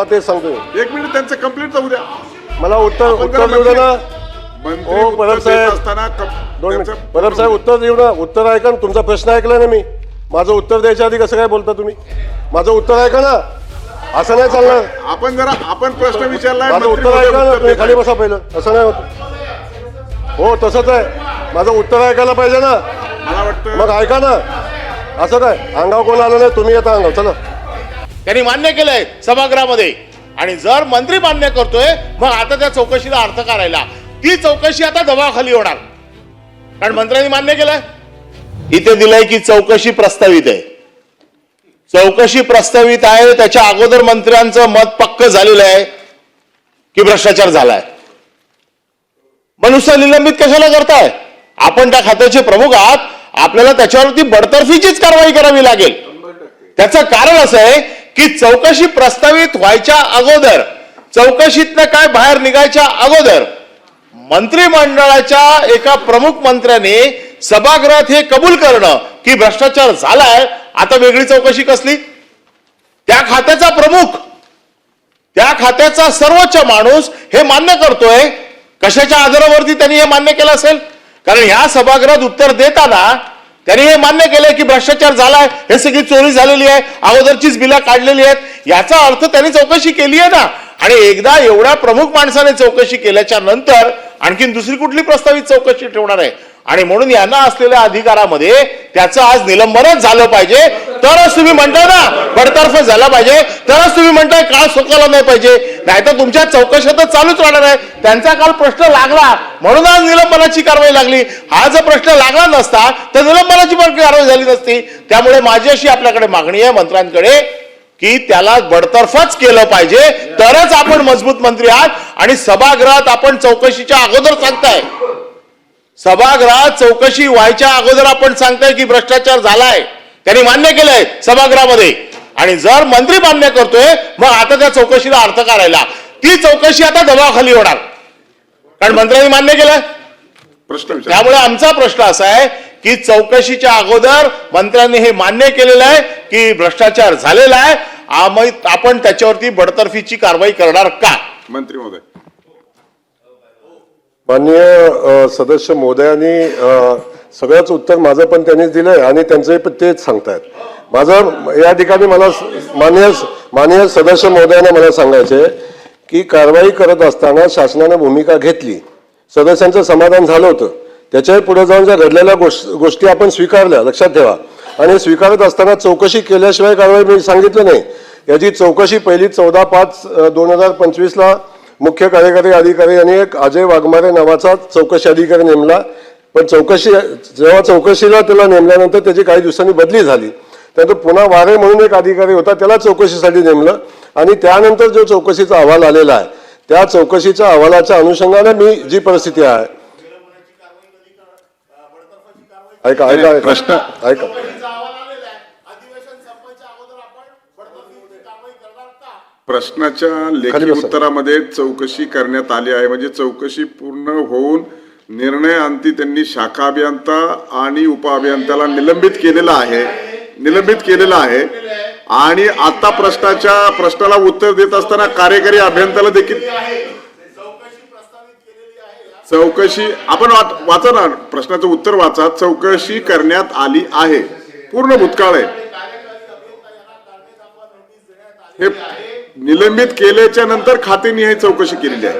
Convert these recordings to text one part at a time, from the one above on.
ते सांगतो. एक मिनिट त्यांचं कंप्लीट जाऊ द्या. मला उत्तर देऊ द्या ना. हो परब साहेब, असताना 2 मिनिट. परब साहेब उत्तर देऊ ना. उत्तर ऐका ना. तुमचा प्रश्न ऐकला ना मी. माझं उत्तर द्यायच्या आधी कसं काय बोलता तुम्ही? माझं उत्तर ऐका ना. असं नाही चालणार. आपण प्रश्न विचारला. माझं उत्तर ऐका ना. तुम्ही खाली बसा पहिलं. असं नाही होत. हो तसंच आहे. माझं उत्तर ऐकायला पाहिजे ना. मला वाटतं मग ऐका ना. असं काय अंगाव कोण आलं नाही, तुम्ही येता अंगाव. चला. त्यांनी मान्य केलंय सभागृहामध्ये, आणि जर मंत्री मान्य करतोय मग आता त्या चौकशीला अर्थ करायला, ती चौकशी आता दबावाखाली होणार, कारण मंत्र्यांनी मान्य केलंय. इथे दिलंय की चौकशी प्रस्तावित आहे. चौकशी प्रस्तावित आहे, त्याच्या अगोदर मंत्र्यांचं मत पक्क झालेलं आहे की भ्रष्टाचार झालाय. मनुष्य निलंबित कशाला करताय? आपण त्या खात्याचे प्रमुख आहात, आपल्याला त्याच्यावरती बडतर्फीचीच कारवाई करावी लागेल. त्याचं कारण असं आहे की चौकशी प्रस्तावित व्हायच्या अगोदर, चौकशीतनं काय बाहेर निघायच्या अगोदर मंत्रिमंडळाच्या एका प्रमुख मंत्र्याने सभागृहात हे कबूल करणं की भ्रष्टाचार झालाय. आता वेगळी चौकशी कसली? त्या खात्याचा प्रमुख, त्या खात्याचा सर्वोच्च माणूस हे मान्य करतोय. कशाच्या आधारावरती त्यांनी हे मान्य केलं असेल? कारण ह्या सभागृहात उत्तर देताना त्यांनी हे मान्य केलंय की भ्रष्टाचार झालाय, हे सगळी चोरी झालेली आहे, अगोदरचीच बिलं काढलेली आहेत. याचा अर्थ त्यांनी चौकशी केली आहे ना. आणि एकदा एवढ्या प्रमुख माणसाने चौकशी केल्याच्या नंतर आणखीन दुसरी कुठली प्रस्तावित चौकशी ठेवणार आहे? आणि म्हणून यांना असलेल्या अधिकारामध्ये त्याचं आज निलंबनच झालं पाहिजे, तरच तुम्ही म्हणताय ना बडतर्फ झाला पाहिजे, तरच तुम्ही म्हणताय काळ सोकायला नाही पाहिजे. नाहीतर तुमच्या चौकशातच चालूच राहणार आहे. त्यांचा काल प्रश्न लागला म्हणून आज निलंबनाची कारवाई लागली. हा जर प्रश्न लागला नसता तर निलंबनाची पण कारवाई झाली नसती. त्यामुळे माझी अशी आपल्याकडे मागणी आहे मंत्र्यांकडे की त्याला बडतर्फच केलं पाहिजे, तरच आपण मजबूत मंत्री आहात. आणि सभागृहात आपण चौकशीच्या अगोदर सांगताय, सभागृहात चौकशी व्हायच्या अगोदर आपण सांगताय की भ्रष्टाचार झालाय, त्यांनी मान्य केलंय सभागृहामध्ये, आणि जर मंत्री मान्य करतोय मग आता त्या चौकशीला अर्थ करायला, ती चौकशी आता दबावाखाली होणार, कारण मंत्र्यांनी मान्य केलंय. त्यामुळे आमचा प्रश्न असा आहे की चौकशीच्या अगोदर मंत्र्यांनी हे मान्य केलेलं आहे की भ्रष्टाचार झालेला आहे, आपण त्याच्यावरती बडतर्फीची कारवाई करणार का? मंत्री महोदय. माननीय सदस्य महोदयांनी सगळंच उत्तर माझं पण त्यांनीच दिलंय आणि त्यांचंही पण तेच सांगतायत. माझं या ठिकाणी मला माननीय सदस्य महोदयांना मला सांगायचंय की कारवाई करत असताना शासनाने भूमिका घेतली, सदस्यांचं समाधान झालं होतं. त्याच्याही पुढे जाऊन ज्या घडलेल्या गोष्टी आपण स्वीकारल्या, लक्षात ठेवा. आणि स्वीकारत असताना चौकशी केल्याशिवाय कारवाई मी सांगितलं नाही. याची चौकशी पहिली 14/5/2025 मुख्य कार्यकारी अधिकारी यांनी एक अजय वाघमारे नावाचा चौकशी अधिकारी नेमला. पण जेव्हा चौकशीला त्याला नेमल्यानंतर त्याची काही दिवसांनी बदली झाली. त्यानंतर पुन्हा वारे म्हणून एक अधिकारी होता, त्याला चौकशीसाठी नेमलं. आणि त्यानंतर जो चौकशीचा अहवाल आलेला आहे, त्या चौकशीच्या अहवालाच्या अनुषंगाने मी जी परिस्थिती आहे, ऐका ऐका प्रश्न ऐका प्रश्नाच्या लेखी उत्तरामध्ये चौकशी करण्यात आली आहे. म्हणजे चौकशी पूर्ण होऊन निर्णय अंती त्यांनी शाखा अभियंता आणि उपअभियंत्याला निलंबित केलेला आहे. आणि आता प्रश्नाला उत्तर देत असताना कार्यकारी अभियंत्याला देखील चौकशी आपण वाचा ना, प्रश्नाचं उत्तर वाचा. चौकशी करण्यात आली आहे, पूर्ण भूतकाळ आहे. हे निलंबित केल्याच्या नंतर खातेनिहाय चौकशी केलेली आहे.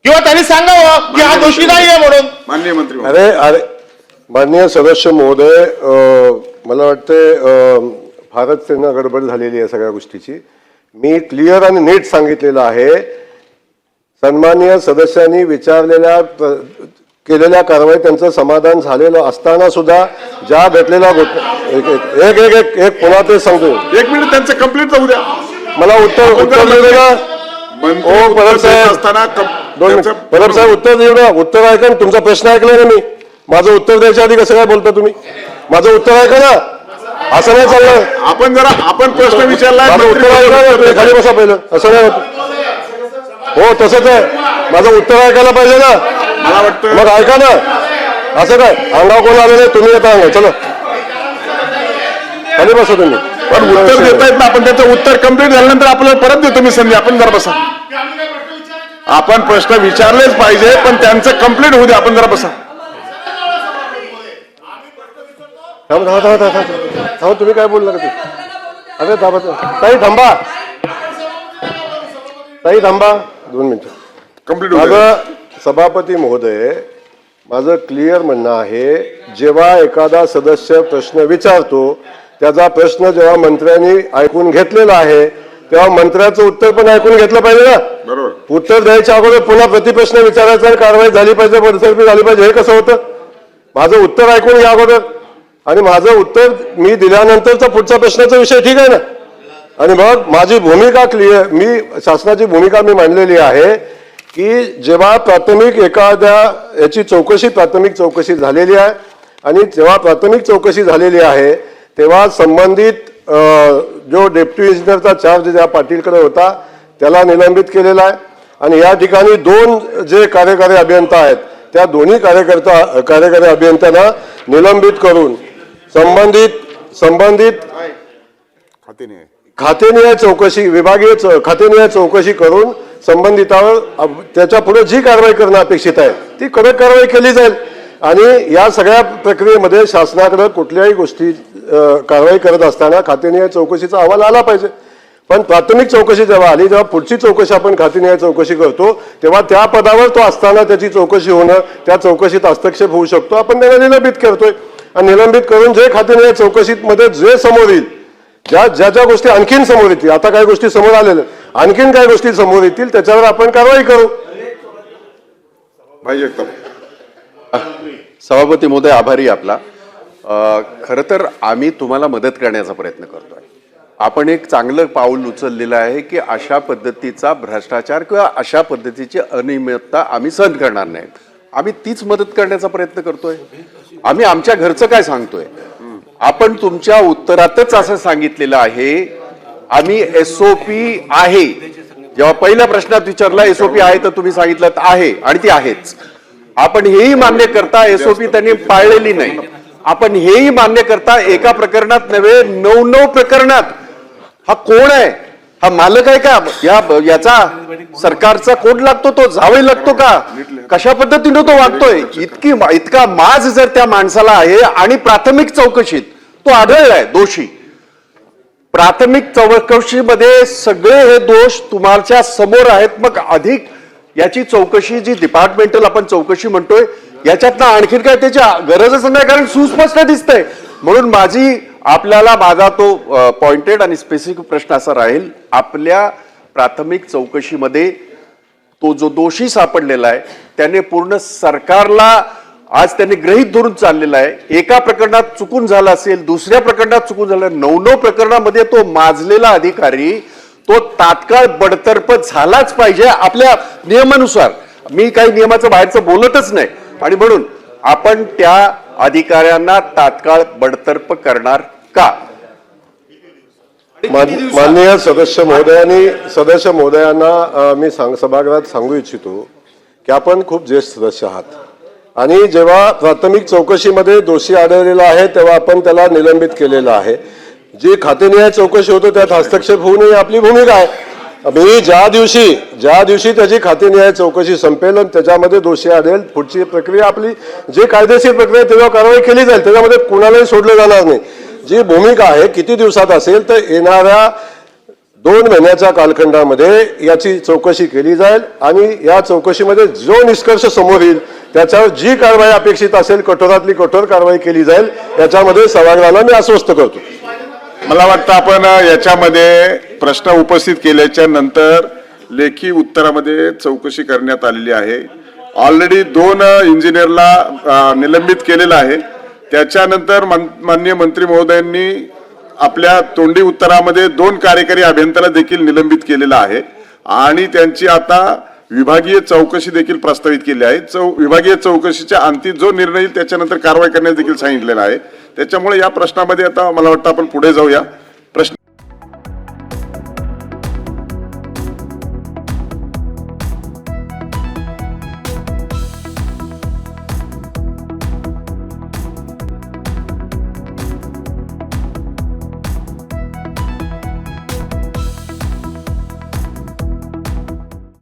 किंवा त्यांनी सांगावं की हा दोषी नाहीये म्हणून. माननीय मंत्री. अरे माननीय सदस्य महोदय, मला वाटतं फारच त्यांना गडबड झालेली आहे सगळ्या गोष्टीची. मी क्लिअर आणि नीट सांगितलेलं आहे. सन्माननीय सदस्यांनी केलेल्या कारवाई त्यांचं समाधान झालेलं असताना सुद्धा ज्या घटलेल्या एक पुन्हा ते सांगतो. एक मिनिट त्यांचं कंप्लीट जाऊ द्या. मला उत्तर देऊ द्या. हो परब साहेब, असताना 2 मिनिट. परब साहेब उत्तर देऊ द्या. उत्तर ऐका. तुमचा प्रश्न ऐकला ना मी. माझं उत्तर द्यायच्या आधी कसं काय बोलता तुम्ही? माझं उत्तर ऐका ना. असं नाही चाललं. आपण प्रश्न विचारला. माझं उत्तर ऐका. खाली बसा पहिलं. असं नाही होत. हो तसंच आहे. माझं उत्तर ऐकायला पाहिजे ना. मला वाटतं मग ऐका ना. असं काय अंगाव कोण आलं नाही, तुम्ही येता अंगाव. चला. खाली बसा तुम्ही. पण उत्तर देतायत ना, आपण त्याचं उत्तर कंप्लीट झाल्यानंतर आपल्याला परत देतो मी संधी. आपण जरा बसा. आपण प्रश्न विचारलेच पाहिजे, पण त्यांचं कंप्लीट होऊ दे. आपण जरा बसा. थांबा तुम्ही काय बोलला का ते? अरे थांबा ताई, थांबा ताई, थांबा 2 मिनिटं. कंप्लीट होऊ दे. माझं सभापती महोदय, माझं क्लिअर म्हणणं आहे, जेव्हा एखादा सदस्य प्रश्न विचारतो त्याचा प्रश्न जेव्हा मंत्र्यांनी ऐकून घेतलेला आहे तेव्हा मंत्र्याचं उत्तर पण ऐकून घेतलं पाहिजे ना. बरोबर. उत्तर द्यायच्या अगोदर पुन्हा प्रतिप्रश्न विचारायचा आणि कारवाई झाली पाहिजे, बडतर्फी झाली पाहिजे. हे कसं होतं? माझं उत्तर ऐकून घ्या अगोदर आणि माझं उत्तर मी दिल्यानंतरचा पुढचा प्रश्नाचा विषय ठीक आहे ना. आणि मग माझी भूमिका क्लिअर, मी शासनाची भूमिका मी मांडलेली आहे की जेव्हा प्राथमिक एखाद्या याची चौकशी, प्राथमिक चौकशी झालेली आहे आणि जेव्हा प्राथमिक चौकशी झालेली आहे तेव्हा संबंधित जो डेप्युटी इंजिनियरचा चार्ज ज्या पाटीलकडे होता त्याला निलंबित केलेला आहे. आणि या ठिकाणी 2 जे कार्यकारी अभियंता आहेत त्या दोन्ही कार्यकारी अभियंत्यांना निलंबित करून संबंधित खातेनिहाय चौकशी, विभागीय खातेनिहाय चौकशी करून संबंधितावर त्याच्या पुढे जी कारवाई करणं अपेक्षित आहे ती कडक कारवाई केली जाईल. आणि या सगळ्या प्रक्रियेमध्ये शासनाकडे कुठल्याही गोष्टी कारवाई करत असताना खातेनिहाय चौकशीचा अहवाल आला पाहिजे. पण प्राथमिक चौकशी जेव्हा आली, जेव्हा पुढची चौकशी आपण खातेनिहाय चौकशी करतो तेव्हा त्या पदावर तो असताना त्याची चौकशी होणं, त्या चौकशीत हस्तक्षेप होऊ शकतो. आपण त्याला निलंबित करतोय आणि निलंबित करून जे खातेनिहाय चौकशीमध्ये जे समोर येईल, ज्या गोष्टी आणखीन समोर येतील, आता काही गोष्टी समोर आलेल्या, आणखीन काही गोष्टी समोर येतील त्याच्यावर आपण कारवाई करू. भाई जगताप. सभापती महोदय, आभारी आपला. खरं तर आम्ही तुम्हाला मदत करण्याचा प्रयत्न करतोय. आपण एक चांगलं पाऊल उचललेलं आहे की अशा पद्धतीचा भ्रष्टाचार किंवा अशा पद्धतीची अनियमितता आम्ही सहन करणार नाही. आम्ही तीच मदत करण्याचा प्रयत्न करतोय. आम्ही आमच्या घरचं काय सांगतोय, आपण तुमच्या उत्तरातच असं सांगितलेलं आहे आम्ही एसओपी आहे. जेव्हा पहिल्या प्रश्नात विचारला एसओपी आहे तर तुम्ही सांगितलं आहे आणि ती आहेच. आपण हेही मान्य करता एसओपी त्यांनी पाळलेली नाही. आपण हेही मान्य करता एका प्रकरणात नव्हे 9 प्रकरणात. हा कोण आहे? हा मालक आहे का? याचा सरकारचा कोड लागतो, तो जावई लागतो का? कशा पद्धतीने तो वागतोय? इतका माज जर त्या माणसाला आहे आणि प्राथमिक चौकशीत तो आढळलाय दोषी. प्राथमिक चौकशीमध्ये सगळे हे दोष तुमच्या समोर आहेत. मग अधिक याची चौकशी जी डिपार्टमेंटल आपण चौकशी म्हणतोय याच्यातनं आणखीन काय त्याची गरजच नाही, कारण सुस्पष्ट दिसतंय. म्हणून माझा तो पॉइंटेड आणि स्पेसिफिक प्रश्न असा राहील, आपल्या प्राथमिक चौकशीमध्ये तो जो दोषी सापडलेला आहे त्याने पूर्ण सरकारला आज त्यांनी गृहीत धरून चाललेला आहे. एका प्रकरणात चुकून झाला असेल, दुसऱ्या प्रकरणात चुकून झालं, 9 प्रकरणामध्ये तो माजलेला अधिकारी तो तात्काळ बडतर्फ झालाच पाहिजे आपल्या नियमानुसार. मी काही नियमाचं बाहेरचं बोलतच नाही. आणि म्हणून आपण त्या अधिकाऱ्यांना तात्काळ बडतर्फ करणार का? माननीय सदस्य महोदयांना मी सभागृहात सांगू इच्छितो की आपण खूप ज्येष्ठ सदस्य आहात आणि जेव्हा प्राथमिक चौकशीमध्ये दोषी आढळलेला आहे तेव्हा आपण त्याला निलंबित केलेलं आहे. जी खातेनिहाय चौकशी होतो त्यात हस्तक्षेप होऊ नये आपली भूमिका आहे. मी ज्या दिवशी त्याची खातेनिहाय चौकशी संपेल आणि त्याच्यामध्ये दोषी आढळेल, पुढची प्रक्रिया आपली जी कायदेशीर प्रक्रिया त्याच्यावर कारवाई केली जाईल. त्याच्यामध्ये कुणालाही सोडलं जाणार नाही. जी भूमिका आहे किती दिवसात असेल तर येणाऱ्या 2 महिन्याच्या कालखंडामध्ये याची चौकशी केली जाईल आणि या चौकशीमध्ये जो निष्कर्ष समोर येईल त्याच्यावर जी कारवाई अपेक्षित असेल कठोरातली कठोर कारवाई केली जाईल याच्यामध्ये सभागृहाला मी आश्वस्त करतो. मला वाटतं आपण याच्यामध्ये प्रश्न उपस्थित केल्याच्या नंतर लेखी उत्तरामध्ये चौकशी करण्यात आलेली आहे. ऑलरेडी 2 इंजिनियरला निलंबित केलेलं आहे. त्याच्यानंतर माननीय मंत्री महोदयांनी आपल्या तोंडी उत्तरामध्ये 2 कार्यकारी अभियंत्याला देखील निलंबित केलेलं आहे आणि त्यांची आता विभागीय चौकशी देखील प्रस्तावित केली आहे. विभागीय चौकशीच्या अंती जो निर्णय येईल त्याच्यानंतर कारवाई करण्यास देखील सांगितलेलं आहे. त्याच्यामुळे या प्रश्नामध्ये आता मला वाटतं आपण पुढे जाऊया.